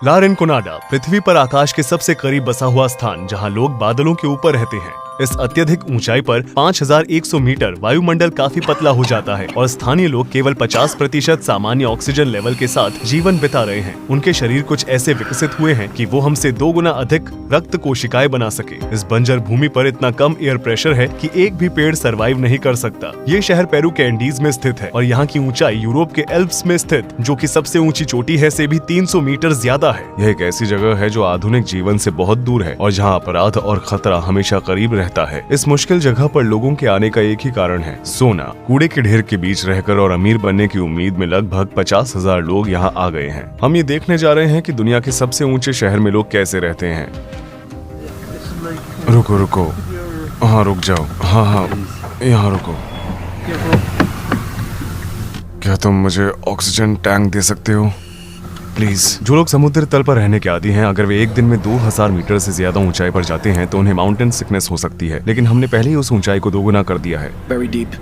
ला रिनकोनाडा पृथ्वी पर आकाश के सबसे करीब बसा हुआ स्थान जहां लोग बादलों के ऊपर रहते हैं। इस अत्यधिक ऊंचाई पर 5100 मीटर वायुमंडल काफी पतला हो जाता है और स्थानीय लोग केवल 50% सामान्य ऑक्सीजन लेवल के साथ जीवन बिता रहे हैं। उनके शरीर कुछ ऐसे विकसित हुए हैं कि वो हमसे 2 गुना अधिक रक्त कोशिकाएं बना सके। इस बंजर भूमि पर इतना कम एयर प्रेशर है कि एक भी पेड़ सरवाइव नहीं कर सकता। ये शहर पेरू के एंडीज में स्थित है और यहाँ की ऊंचाई यूरोप के एल्प्स में स्थित जो कि सबसे ऊंची चोटी है से भी 300 मीटर ज्यादा है। यह एक ऐसी जगह है जो आधुनिक जीवन से बहुत दूर है और जहाँ अपराध और खतरा हमेशा करीब रहता है। इस मुश्किल जगह पर लोगों के आने का एक ही कारण है, सोना। कूड़े के ढेर के बीच रहकर और अमीर बनने की उम्मीद में लगभग 50,000 लोग यहाँ आ गए हैं। हम ये देखने जा रहे हैं कि दुनिया के सबसे ऊंचे शहर में लोग कैसे रहते हैं। रुको रुको, हाँ रुक जाओ, हाँ यहाँ रुको। क्या तुम मुझे ऑक्सीजन टैंक दे सकते हो प्लीज? जो लोग समुद्र तल पर रहने के आदी हैं, अगर वे एक दिन में 2000 मीटर से ज्यादा ऊंचाई पर जाते हैं तो उन्हें माउंटेन सिकनेस हो सकती है, लेकिन हमने पहले ही उस ऊंचाई को 2 गुना कर दिया है। Very deep.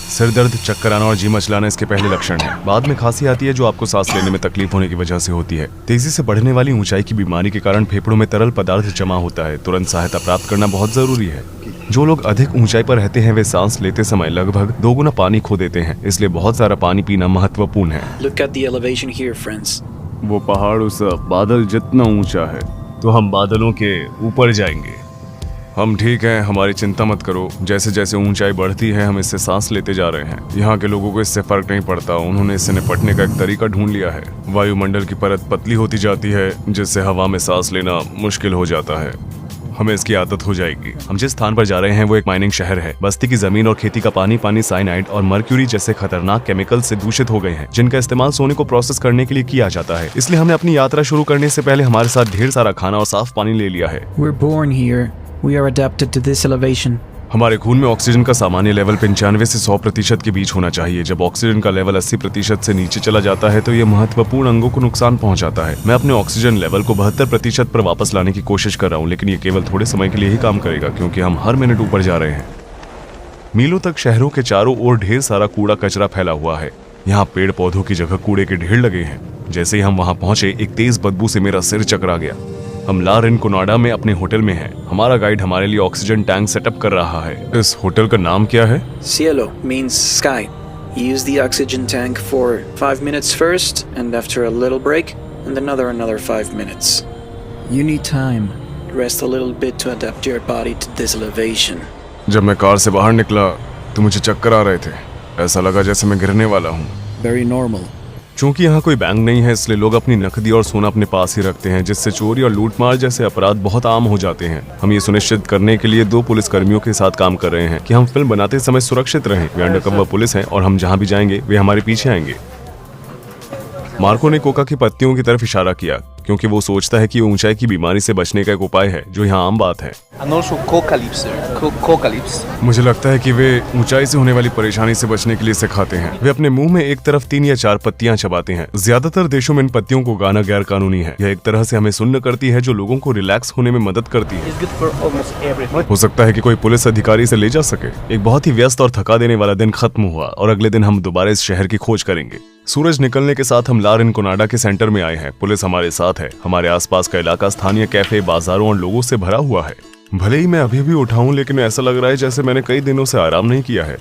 सिर दर्द, चक्कर आना और जी मचलाना इसके पहले लक्षण है। बाद में खांसी आती है जो आपको सांस लेने में तकलीफ होने की वजह से होती है। तेजी से बढ़ने वाली ऊंचाई की बीमारी के कारण फेफड़ों में तरल पदार्थ जमा होता है। तुरंत सहायता प्राप्त करना बहुत जरूरी है। जो लोग अधिक ऊंचाई पर रहते हैं वे सांस लेते समय लगभग 2 गुना पानी खो देते हैं, इसलिए बहुत सारा पानी पीना महत्वपूर्ण है। Look at the elevation here, friends. वो पहाड़ उस बादल जितना ऊंचा है तो हम बादलों के ऊपर जाएंगे। हम ठीक हैं, हमारी चिंता मत करो। जैसे जैसे ऊंचाई बढ़ती है हम इससे सांस लेते जा रहे हैं। यहाँ के लोगों को इससे फर्क नहीं पड़ता, उन्होंने इससे निपटने का एक तरीका ढूंढ लिया है। वायुमंडल की परत पतली होती जाती है जिससे हवा में सांस लेना मुश्किल हो जाता है। हमें इसकी आदत हो जाएगी। हम जिस स्थान पर जा रहे हैं वो एक माइनिंग शहर है। बस्ती की जमीन और खेती का पानी साइनाइड और मर्क्यूरी जैसे खतरनाक केमिकल से दूषित हो गए हैं, जिनका इस्तेमाल सोने को प्रोसेस करने के लिए किया जाता है। इसलिए हमने अपनी यात्रा शुरू करने से पहले हमारे साथ ढेर सारा खाना और साफ पानी ले लिया है। We're born here. We are adapted to this elevation. हमारे खून में ऑक्सीजन का सामान्य लेवल 95 से 100% के बीच होना चाहिए। जब ऑक्सीजन का लेवल 80% से नीचे चला जाता है तो यह महत्वपूर्ण अंगों को नुकसान पहुंचाता है। मैं अपने ऑक्सीजन लेवल को 72% पर वापस लाने की कोशिश कर रहा हूं, लेकिन ये केवल थोड़े समय के लिए ही काम करेगा क्योंकि हम हर मिनट ऊपर जा रहे हैं। मीलों तक शहरों के चारों ओर ढेर सारा कूड़ा कचरा फैला हुआ है। यहाँ पेड़ पौधों की जगह कूड़े के ढेर लगे हैं। जैसे ही हम वहाँ पहुंचे एक तेज बदबू से मेरा सिर चकरा गया। हम ला रिनकोनाडा में अपने होटल में हैं। हमारा गाइड हमारे लिए ऑक्सीजन टैंक सेटअप कर रहा है। इस होटल का नाम क्या है? Cielo means sky. Use the oxygen tank for 5 minutes first, and after a little break, and another 5 minutes. You need time. Rest a little bit to adapt your body to this elevation. जब मैं car से बाहर निकला तो मुझे चक्कर आ रहे थे। ऐसा लगा जैसे मैं गिरने वाला हूँ। Very normal. चूंकि यहाँ कोई बैंक नहीं है इसलिए लोग अपनी नकदी और सोना अपने पास ही रखते हैं, जिससे चोरी और लूटमार जैसे अपराध बहुत आम हो जाते हैं। हम ये सुनिश्चित करने के लिए 2 पुलिस कर्मियों के साथ काम कर रहे हैं कि हम फिल्म बनाते समय सुरक्षित रहें। वे अंडरकवर पुलिस हैं और हम जहाँ भी जाएंगे वे हमारे पीछे आएंगे। मार्को ने कोका की पत्तियों की तरफ इशारा किया क्योंकि वो सोचता है कि ऊंचाई की बीमारी से बचने का एक उपाय है जो यहाँ आम बात है। मुझे लगता है कि वे ऊंचाई से होने वाली परेशानी से बचने के लिए इसे खाते हैं। वे अपने मुंह में एक तरफ 3 या 4 पत्तियां चबाते हैं। ज्यादातर देशों में इन पत्तियों को गाना गैर कानूनी है। यह एक तरह से हमें सुन्न करती है जो लोगों को रिलैक्स होने में मदद करती है। हो सकता है कि कोई पुलिस अधिकारी इसे ले जा सके। एक बहुत ही व्यस्त और थका देने वाला दिन खत्म हुआ और अगले दिन हम दोबारा इस शहर की खोज करेंगे। सूरज निकलने के साथ हम ला रिनकोनाडा के सेंटर में आए हैं। पुलिस हमारे साथ है। हमारे आसपास का इलाका स्थानीय कैफे, बाजारों और लोगों से भरा हुआ है। भले ही मैं अभी भी उठा हूं, लेकिन ऐसा लग रहा है जैसे मैंने कई दिनों से आराम नहीं किया है।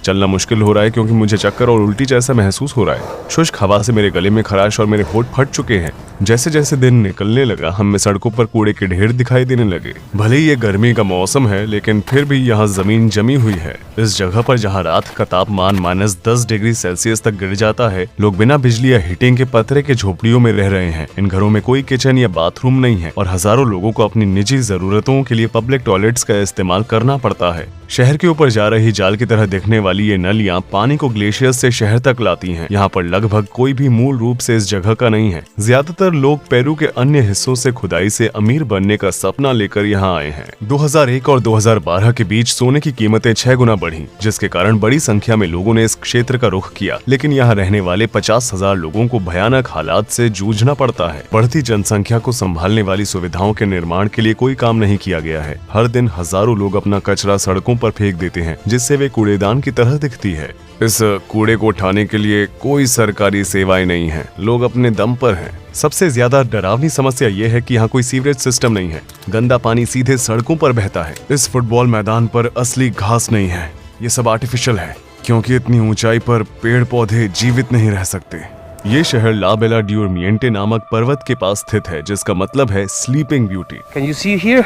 चलना मुश्किल हो रहा है क्योंकि मुझे चक्कर और उल्टी जैसा महसूस हो रहा है। शुष्क हवा से मेरे गले में खराश और मेरे होंठ फट चुके हैं। जैसे जैसे दिन निकलने लगा हमें सड़कों पर कूड़े के ढेर दिखाई देने लगे। भले ही ये गर्मी का मौसम है लेकिन फिर भी यहाँ जमीन जमी हुई है। इस जगह पर जहाँ रात का तापमान -10 डिग्री सेल्सियस तक गिर जाता है, लोग बिना बिजली या हीटिंग के पत्थर के झोपड़ियों में रह रहे हैं। इन घरों में कोई किचन या बाथरूम नहीं है और हजारों लोगों को अपनी निजी जरूरतों के लिए पब्लिक टॉयलेट्स का इस्तेमाल करना पड़ता है। शहर के ऊपर जा रही जाल की तरह दिखने वाली ये नलियां पानी को ग्लेशियर से शहर तक लाती हैं। यहाँ पर लगभग कोई भी मूल रूप से इस जगह का नहीं है। ज्यादातर लोग पेरू के अन्य हिस्सों से खुदाई से अमीर बनने का सपना लेकर यहाँ आए हैं। 2001 और 2012 के बीच सोने की कीमतें 6 गुना बढ़ी, जिसके कारण बड़ी संख्या में लोगों ने इस क्षेत्र का रुख किया। लेकिन यहाँ रहने वाले 50,000 लोगों को भयानक हालात से जूझना पड़ता है। बढ़ती जनसंख्या को संभालने वाली सुविधाओं के निर्माण के लिए कोई काम नहीं किया गया है। हर दिन हजारों लोग अपना कचरा सड़कों पर फेंक देते हैं, जिससे वे कूड़ेदान की तरह तरह दिखती है। इस कूड़े को उठाने के लिए कोई सरकारी सेवाएं नहीं है, लोग अपने दम पर हैं। सबसे ज्यादा डरावनी समस्या ये है कि यहाँ कोई सीवरेज सिस्टम नहीं है, गंदा पानी सीधे सड़कों पर बहता है। इस फुटबॉल मैदान पर असली घास नहीं है, ये सब आर्टिफिशियल है, क्योंकि इतनी ऊंचाई पर पेड़ पौधे जीवित नहीं रह सकते। ये शहर ला बेला डी ओरमिएंटे नामक पर्वत के पास स्थित है, जिसका मतलब है sleeping beauty. Can you see here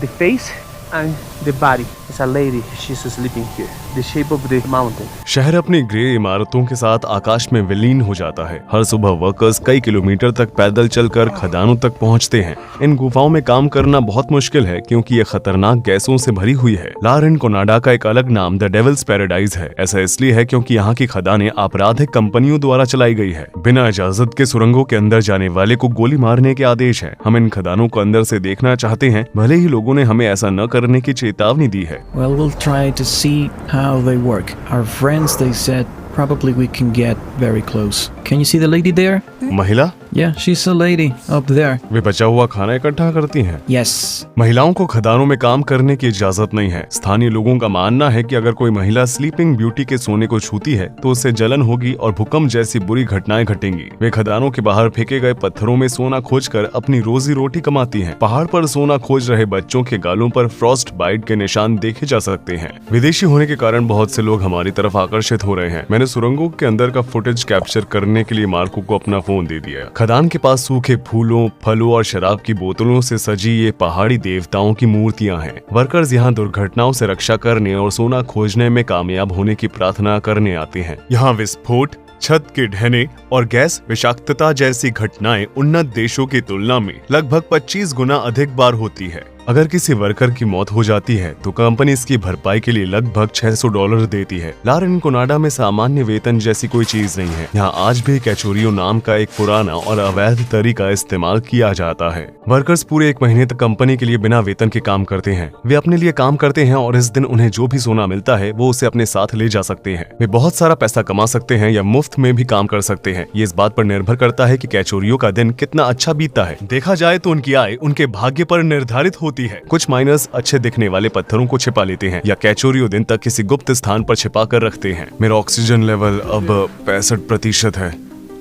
the face and the body? It's a lady. She's sleeping here. The shape of the mountain. शहर अपनी ग्रे इमारतों के साथ आकाश में विलीन हो जाता है। हर सुबह वर्कर्स कई किलोमीटर तक पैदल चलकर खदानों तक पहुंचते हैं। इन गुफाओं में काम करना बहुत मुश्किल है, क्योंकि ये खतरनाक गैसों से भरी हुई है। ला रिनकोनाडा का एक अलग नाम द डेविल्स पैराडाइज है। ऐसा इसलिए है क्योंकि यहाँ की खदानें आपराधिक कंपनियों द्वारा चलाई गई है। बिना इजाजत के सुरंगों के अंदर जाने वाले को गोली मारने के आदेश है। हम इन खदानों को अंदर से देखना चाहते हैं, भले ही लोगों ने हमें ऐसा न करने की चेतावनी दी है। Well, we'll try to see how they work. Our friends, they said, probably we can get very close. Can you see the lady there? महिला? Yeah, she's a lady up there. वे बचा हुआ खाना इकट्ठा करती हैं। Yes. महिलाओं को खदानों में काम करने की इजाजत नहीं है। स्थानीय लोगों का मानना है कि अगर कोई महिला स्लीपिंग ब्यूटी के सोने को छूती है तो उससे जलन होगी और भूकंप जैसी बुरी घटनाएं घटेंगी। वे खदानों के बाहर फेंके गए पत्थरों में सोना खोजकर अपनी रोजी रोटी कमाती हैं। पहाड़ पर सोना खोज रहे बच्चों के गालों पर फ्रॉस्ट बाइट के निशान देखे जा सकते हैं। विदेशी होने के कारण बहुत से लोग हमारी तरफ आकर्षित हो रहे हैं। मैंने सुरंगों के अंदर का फुटेज कैप्चर करने के लिए मार्को को अपना फोन दे दिया। खदान के पास सूखे फूलों, फलों और शराब की बोतलों से सजी ये पहाड़ी देवताओं की मूर्तियां हैं। वर्कर्स यहाँ दुर्घटनाओं से रक्षा करने और सोना खोजने में कामयाब होने की प्रार्थना करने आते हैं। यहाँ विस्फोट, छत के ढहने और गैस विषाक्तता जैसी घटनाएं उन्नत देशों की तुलना में लगभग 25 गुना अधिक बार होती है। अगर किसी वर्कर की मौत हो जाती है तो कंपनी इसकी भरपाई के लिए लगभग $600 देती है। ला रिनकोनाडा में सामान्य वेतन जैसी कोई चीज नहीं है। यहाँ आज भी कैचोरियो नाम का एक पुराना और अवैध तरीका इस्तेमाल किया जाता है। वर्कर्स पूरे 1 महीने तक कंपनी के लिए बिना वेतन के काम करते हैं। वे अपने लिए काम करते हैं और इस दिन उन्हें जो भी सोना मिलता है वो उसे अपने साथ ले जा सकते हैं। वे बहुत सारा पैसा कमा सकते हैं या मुफ्त में भी काम कर सकते हैं। ये इस बात पर निर्भर करता है कि कैचोरियो का दिन कितना अच्छा बीतता है। देखा जाए तो उनकी आय उनके भाग्य पर निर्धारित होती है। कुछ माइनर्स अच्छे दिखने वाले पत्थरों को छिपा लेते हैं या कैचोरियो दिन तक किसी गुप्त स्थान पर छिपा कर रखते हैं। मेरा ऑक्सीजन लेवल अब 65% है,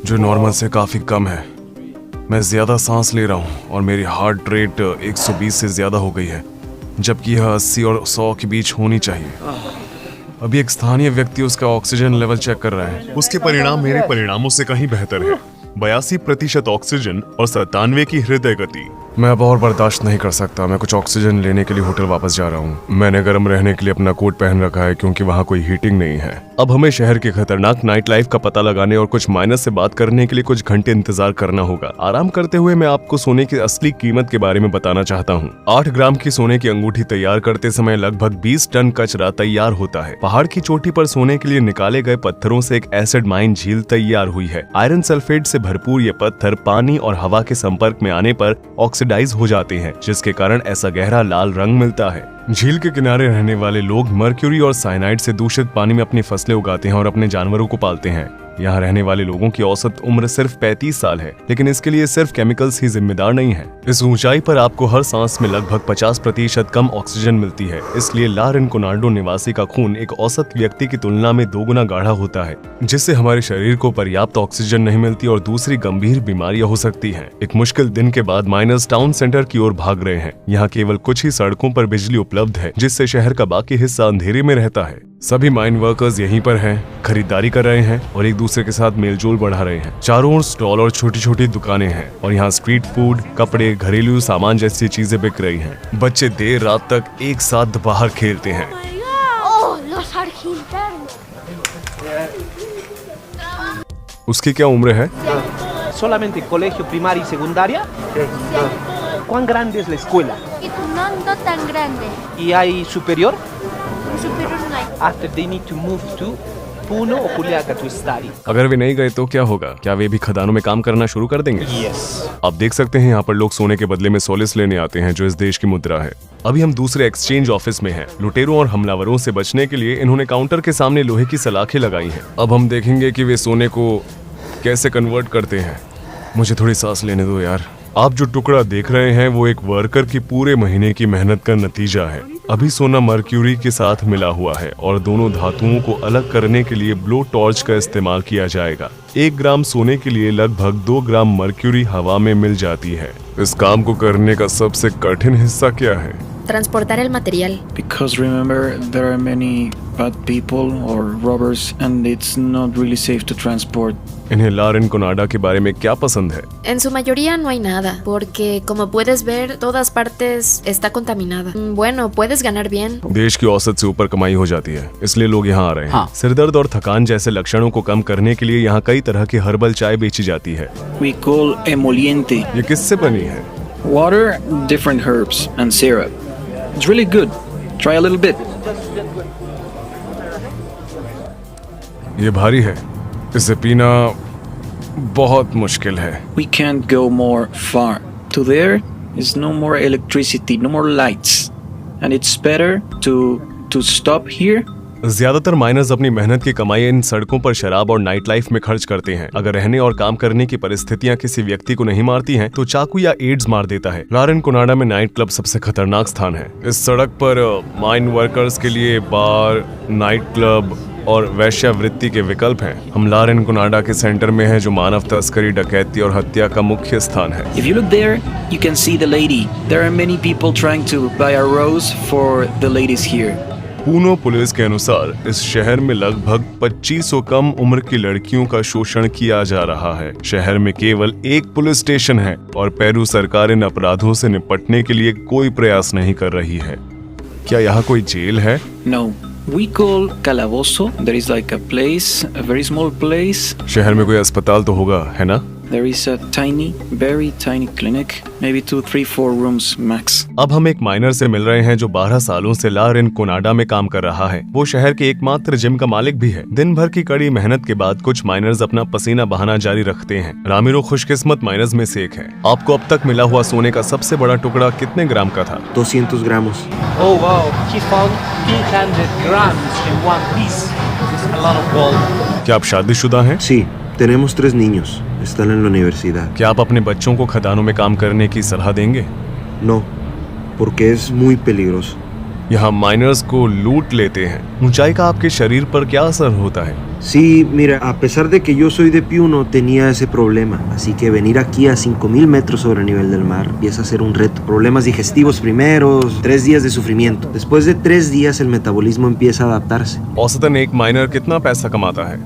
जो नॉर्मल से काफी कम है। मैं ज्यादा सांस ले रहा हूँ और मेरी हार्ट रेट 120 से ज्यादा हो गई है, जबकि यह 80 और 100 के बीच होनी चाहिए। अभी एक स्थानीय व्यक्ति उसका ऑक्सीजन लेवल चेक कर रहा है। उसके परिणाम मेरे परिणामों से कहीं बेहतर है। 82% ऑक्सीजन और 97 की हृदय गति। मैं अब और बर्दाश्त नहीं कर सकता। मैं कुछ ऑक्सीजन लेने के लिए होटल वापस जा रहा हूँ। मैंने गर्म रहने के लिए अपना कोट पहन रखा है, क्योंकि वहाँ कोई हीटिंग नहीं है। अब हमें शहर के खतरनाक नाइट लाइफ का पता लगाने और कुछ माइनस से बात करने के लिए कुछ घंटे इंतजार करना होगा। आराम करते हुए मैं आपको सोने की असली कीमत के बारे में बताना चाहता हूँ। 8 ग्राम की सोने की अंगूठी तैयार करते समय लगभग 20 टन कचरा तैयार होता है। पहाड़ की चोटी पर सोने के लिए निकाले गए पत्थरों से एक एसिड माइन झील तैयार हुई है। आयरन सल्फेट से भरपूर ये पत्थर पानी और हवा के संपर्क में आने पर ऑक्सीडाइज हो जाते हैं, जिसके कारण ऐसा गहरा लाल रंग मिलता है। झील के किनारे रहने वाले लोग मर्क्यूरी और साइनाइड से दूषित पानी में अपनी फसलें उगाते हैं और अपने जानवरों को पालते हैं। यहाँ रहने वाले लोगों की औसत उम्र सिर्फ 35 साल है, लेकिन इसके लिए सिर्फ केमिकल्स ही जिम्मेदार नहीं है। इस ऊंचाई पर आपको हर सांस में लगभग 50% कम ऑक्सीजन मिलती है। इसलिए ला रिनकोनाडो निवासी का खून एक औसत व्यक्ति की तुलना में 2 गुना गाढ़ा होता है, जिससे हमारे शरीर को पर्याप्त ऑक्सीजन नहीं मिलती और दूसरी गंभीर बीमारियां हो सकती हैं। एक मुश्किल दिन के बाद माइनर्स टाउन सेंटर की ओर भाग रहे हैं। यहाँ केवल कुछ ही सड़कों पर बिजली उपलब्ध है, जिससे शहर का बाकी हिस्सा अंधेरे में रहता है। सभी माइन वर्कर्स यहीं पर हैं, खरीदारी कर रहे हैं और एक दूसरे के साथ मेलजोल बढ़ा रहे हैं। चारों ओर स्टॉल और छोटी छोटी दुकानें हैं और यहाँ स्ट्रीट फूड, कपड़े, घरेलू सामान जैसी चीजें बिक रही हैं। बच्चे देर रात तक एक साथ बाहर खेलते हैं। उसकी क्या उम्र है? Solamente colegio primaria y secundaria. ¿Cuán grande es la escuela? No tan grande. ¿Y hay superior? Superior no hay. After they need to move to Puno o Juliaca to study. अगर वे नहीं गए तो क्या होगा? क्या वे भी खदानों में काम करना शुरू कर देंगे? Yes. आप देख सकते हैं यहाँ पर लोग सोने के बदले में सोलिस लेने आते हैं, जो इस देश की मुद्रा है। अभी हम दूसरे एक्सचेंज ऑफिस में हैं। लुटेरों और हमलावरों से बचने के लिए इन्होंने काउंटर के सामने लोहे की सलाखें लगाई हैं। अब हम देखेंगे कि वे सोने को कैसे कन्वर्ट करते हैं। मुझे थोड़ी सांस लेने दो यार। आप जो टुकड़ा देख रहे हैं वो एक वर्कर की पूरे महीने की मेहनत का नतीजा है। अभी सोना मर्क्यूरी के साथ मिला हुआ है और दोनों धातुओं को अलग करने के लिए ब्लो टॉर्च का इस्तेमाल किया जाएगा। 1 ग्राम सोने के लिए लगभग 2 ग्राम मर्क्यूरी हवा में मिल जाती है। इस काम को करने का सबसे कठिन हिस्सा क्या है? Transportar el material. Because remember, there are many bad people or robbers and it's not really safe to transport. इन्हें ला रिनकोनाडा के बारे में क्या पसंद है? En su mayoría no hay nada, porque como puedes ver, todas partes está contaminada. Bueno, puedes ganar bien. देश की औसत से ऊपर कमाई हो जाती है, इसलिए लोग यहाँ आ रहे हैं। सिरदर्द और थकान जैसे लक्षणों को कम करने के लिए यहाँ कई तरह की हर्बल चाय बेची जाती है। We call emoliente. ये किससे बनी है? Water, different herbs and syrup. It's really good. Try a little bit. ये भारी है, इसे पीना बहुत मुश्किल है। We can't go more far. To there is no more electricity, no more lights. And it's better to stop here. ज्यादातर miners अपनी मेहनत की कमाई इन सड़कों पर शराब और नाइट लाइफ में खर्च करते हैं। अगर रहने और काम करने की परिस्थितियां किसी व्यक्ति को नहीं मारती हैं, तो चाकू या एड्स मार देता है। ला रिनकोनाडा में नाइट क्लब सबसे खतरनाक स्थान है। इस सड़क पर माइन वर्कर्स के लिए बार, नाइट क्लब और वैश्यावृत्ति के विकल्प हैं। हम ला रिनकोनाडा के सेंटर में हैं, जो मानव तस्करी, डकैती और हत्या का मुख्य स्थान है। If you look there, you can see the lady. There are many people trying to buy a rose for the ladies here. पूनो पुलिस के अनुसार इस शहर में लगभग 2500 कम उम्र की लड़कियों का शोषण किया जा रहा है। शहर में केवल एक पुलिस स्टेशन है और पेरू सरकार इन अपराधों से निपटने के लिए कोई प्रयास नहीं कर रही है। क्या यहाँ कोई जेल है? No. We call Calabozo. There is like a place, a very small place. शहर में कोई अस्पताल तो होगा, है ना? There is a tiny, very tiny clinic, maybe 2, 3, 4 rooms max. अब हम एक माइनर से मिल रहे हैं जो 12 सालों से ला रिनकोनाडा में काम कर रहा है। वो शहर के एकमात्र जिम का मालिक भी है। दिन भर की कड़ी मेहनत के बाद कुछ माइनर्स अपना पसीना बहाना जारी रखते हैं। रामिरो खुशकिस्मत माइनर्स में से एक है। आपको अब तक मिला हुआ सोने का सबसे बड़ा टुकड़ा कितने ग्राम का था? 200 gramos. Oh wow, he found 300 grams in one piece. This is a lot of gold. क्या आप शादीशुदा हैं? Sí, tenemos 3 niños. Están en la universidad. क्या आप अपने बच्चों को खदानों में काम करने की सलाह देंगे? No, porque es muy peligroso. यहाँ माइनर्स को लूट लेते हैं। ऊंचाई का आपके शरीर पर क्या असर होता है? Sí, mira, a pesar de que yo soy de Piuno, tenía ese problema. Así que venir aquí a 5000 metros sobre el nivel del mar empieza a ser un reto. Problemas digestivos primeros, 3 días de sufrimiento. Después de 3 días el metabolismo empieza a adaptarse. औसतन एक minor कितना पैसा कमाता है?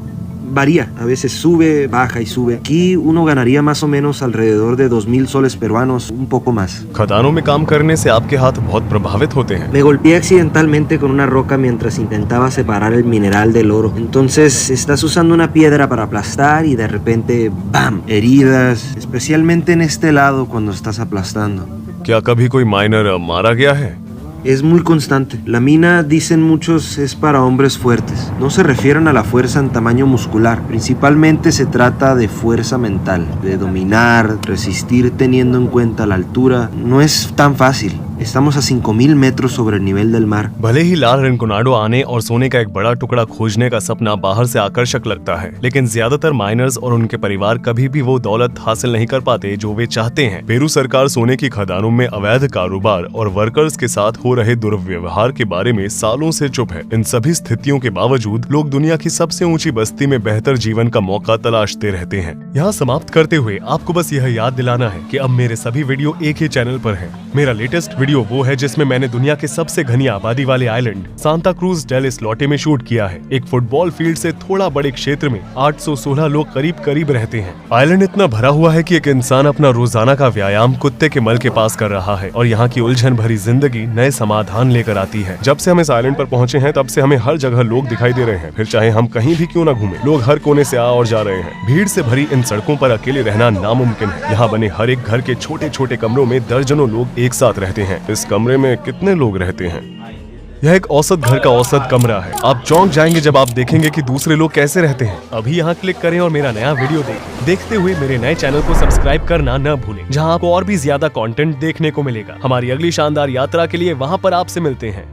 Varía, a veces sube, baja y sube. Aquí uno ganaría más o menos alrededor de 2000 soles peruanos, un poco más. खदानों में काम करने से आपके हाथ बहुत प्रभावित होते हैं। Me golpeé accidentalmente con una roca mientras intentaba separar el mineral del oro. Entonces estás usando una piedra para aplastar y de repente ¡bam! Heridas, especialmente en este lado cuando estás aplastando. क्या कभी कोई minor मारा गया है? Es muy constante. La mina, dicen muchos, es para hombres fuertes. No se refieren a la fuerza en tamaño muscular. Principalmente se trata de fuerza mental, de dominar, resistir teniendo en cuenta la altura. No es tan fácil. Estamos a 5000 metros sobre el nivel del mar. भले ही ला रिनकोनाडा आने और सोने का एक बड़ा टुकड़ा खोजने का सपना बाहर से आकर्षक लगता है, लेकिन ज्यादातर माइनर्स और उनके परिवार कभी भी वो दौलत हासिल नहीं कर पाते जो वे चाहते हैं। पेरू सरकार सोने की खदानों में अवैध कारोबार और वर्कर्स के साथ हो रहे दुर्व्यवहार के बारे में सालों से चुप है। इन सभी स्थितियों के बावजूद लोग दुनिया की सबसे ऊंची बस्ती में बेहतर जीवन का मौका तलाशते रहते हैं। यहाँ समाप्त करते हुए आपको बस यह याद दिलाना है कि अब मेरे सभी वीडियो एक ही चैनल पर है। मेरा लेटेस्ट वीडियो वो है जिसमें मैंने दुनिया के सबसे घनी आबादी वाले आइलैंड सांता क्रूज डेल इस्लोटे में शूट किया है। एक फुटबॉल फील्ड से थोड़ा बड़े क्षेत्र में 816 लोग करीब रहते हैं। आइलैंड इतना भरा हुआ है कि एक इंसान अपना रोजाना का व्यायाम कुत्ते के मल के पास कर रहा है और यहाँ की उलझन भरी जिंदगी नए समाधान लेकर आती है। जब से हम इस आइलैंड पर पहुँचे हैं तब से हमें हर जगह लोग दिखाई दे रहे हैं, फिर चाहे हम कहीं भी क्यों न घूमें। लोग हर कोने से आ और जा रहे हैं। भीड़ से भरी इन सड़कों पर अकेले रहना नामुमकिन है। यहाँ बने हर एक घर के छोटे छोटे कमरों में दर्जनों लोग एक साथ रहते हैं। इस कमरे में कितने लोग रहते हैं? यह एक औसत घर का औसत कमरा है। आप चौंक जाएंगे जब आप देखेंगे कि दूसरे लोग कैसे रहते हैं। अभी यहाँ क्लिक करें और मेरा नया वीडियो देखें। देखते हुए मेरे नए चैनल को सब्सक्राइब करना न भूलें, जहाँ आपको और भी ज्यादा कंटेंट देखने को मिलेगा। हमारी अगली शानदार यात्रा के लिए वहाँ पर आपसे मिलते हैं।